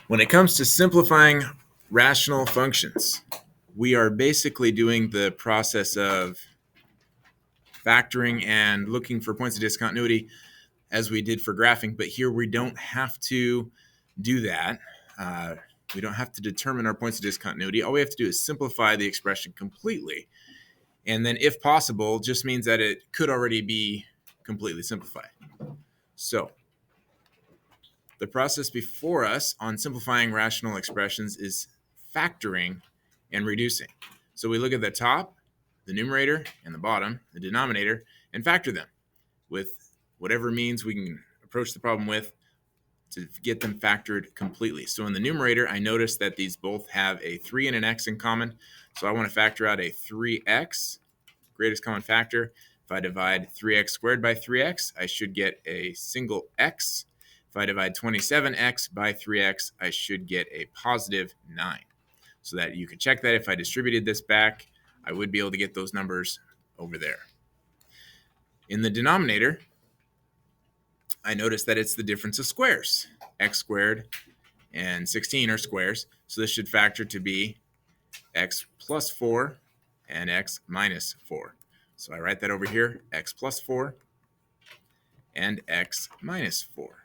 When it comes to simplifying rational functions, we are basically doing the process of factoring and looking for points of discontinuity as we did for graphing, but here we don't have to do that. We don't have to determine our points of discontinuity. All we have to do is simplify the expression completely. And then if possible, just means that it could already be completely simplified. So the process before us on simplifying rational expressions is factoring and reducing. So we look at the top, the numerator, and the bottom, the denominator, and factor them with whatever means we can approach the problem with to get them factored completely. So in the numerator, I notice that these both have a 3 and an x in common. So I want to factor out a 3x, greatest common factor. If I divide 3x squared by 3x, I should get a single x. If I divide 27x by 3x, I should get a positive 9. So that you could check that if I distributed this back, I would be able to get those numbers over there. In the denominator, I notice that it's the difference of squares. X squared and 16 are squares, so this should factor to be x plus 4 and x minus 4. So I write that over here, x plus 4 and x minus 4.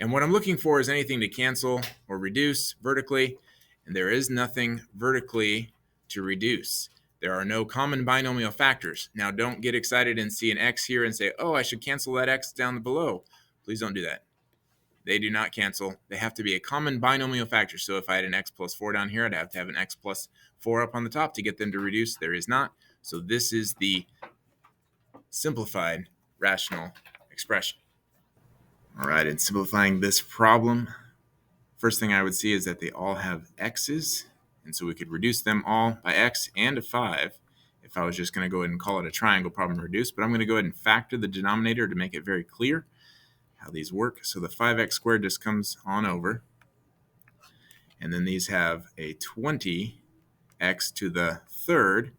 And what I'm looking for is anything to cancel or reduce vertically, and there is nothing vertically to reduce. There are no common binomial factors. Now don't get excited and see an x here and say, oh, I should cancel that x down below. Please don't do that. They do not cancel. They have to be a common binomial factor. So if I had an x plus 4 down here, I'd have to have an x plus 4 up on the top to get them to reduce. There is not. So this is the simplified rational expression. All right, in simplifying this problem, first thing I would see is that they all have x's. And so we could reduce them all by x and a 5 if I was just going to go ahead and call it a triangle problem reduce. But I'm going to go ahead and factor the denominator to make it very clear how these work. So the 5x squared just comes on over. And then these have a 20x to the third.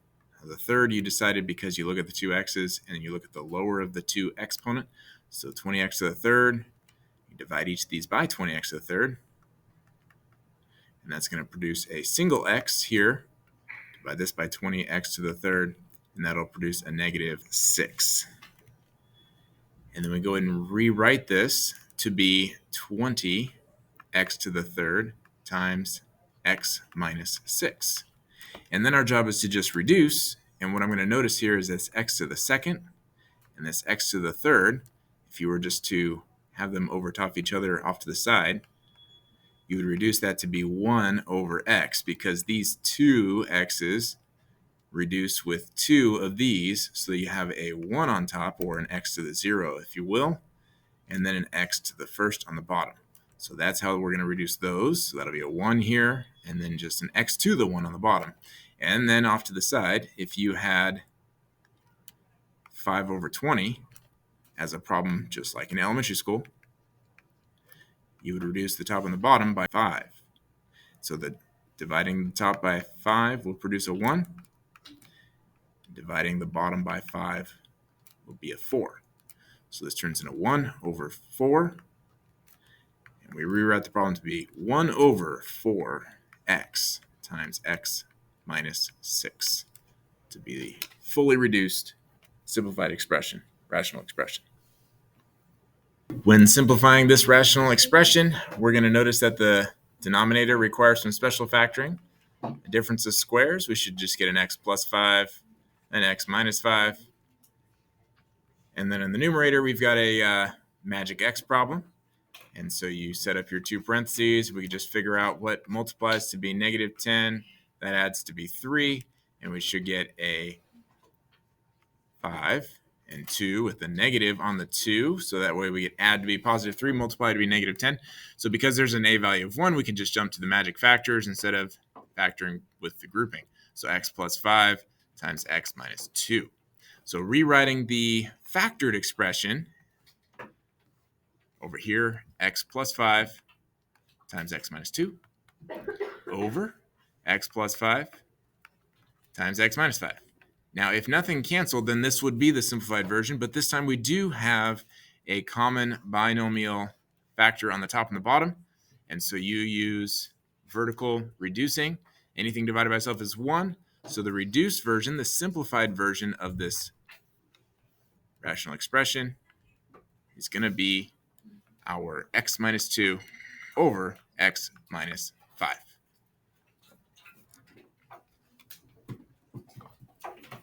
The third you decided because you look at the two x's and you look at the lower of the two exponent. So 20x to the third, you divide each of these by 20x to the third. And that's going to produce a single x here. Divide this by 20x to the third, and that'll produce a negative 6. And then we go ahead and rewrite this to be 20x to the third times x minus 6. And then our job is to just reduce. And what I'm going to notice here is this x to the second and this x to the third. If you were just to have them over top each other off to the side, you would reduce that to be 1 over x, because these two x's reduce with 2 of these, so you have a 1 on top, or an x to the 0, if you will, and then an x to the first on the bottom. So that's how we're going to reduce those. So that'll be a 1 here, and then just an x to the 1 on the bottom. And then off to the side, if you had 5 over 20 as a problem just like in elementary school, you would reduce the top and the bottom by 5. So dividing the top by 5 will produce a 1. Dividing the bottom by 5 will be a 4. So this turns into 1 over 4. And we rewrite the problem to be 1 over 4x times x minus 6 to be the fully reduced, simplified expression, rational expression. When simplifying this rational expression, we're going to notice that the denominator requires some special factoring. The difference of squares, we should just get an x plus 5 and x minus 5. And then in the numerator, we've got a magic x problem. And so you set up your two parentheses. We can just figure out what multiplies to be negative 10. That adds to be 3. And we should get a 5 and 2 with the negative on the 2. So that way we get add to be positive 3, multiply to be negative 10. So because there's an a value of 1, we can just jump to the magic factors instead of factoring with the grouping. So x plus 5 times x minus 2. So rewriting the factored expression over here, x plus 5 times x minus 2 over x plus 5 times x minus 5. Now, if nothing canceled, then this would be the simplified version, but this time we do have a common binomial factor on the top and the bottom, And so you use vertical reducing. Anything divided by itself is 1. So the reduced version, the simplified version of this rational expression is going to be our x minus 2 over x minus 5.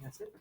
That's it.